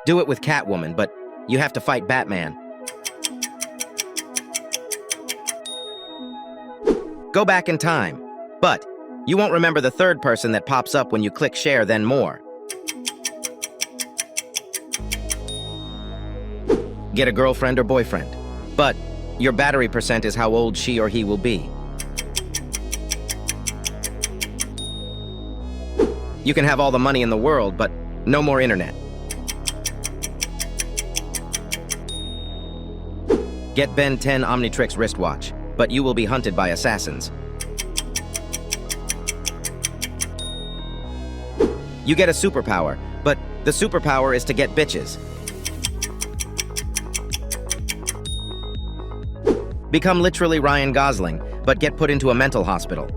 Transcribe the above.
Do it with Catwoman, but you have to fight Batman. Go back in time, but you won't remember the third person that pops up when you click share, then more. Get a girlfriend or boyfriend, but your battery percent is how old she or he will be. You can have all the money in the world, but no more internet. Get Ben 10 Omnitrix wristwatch, but you will be hunted by assassins. You get a superpower, but the superpower is to get bitches. Become literally Ryan Gosling, but get put into a mental hospital.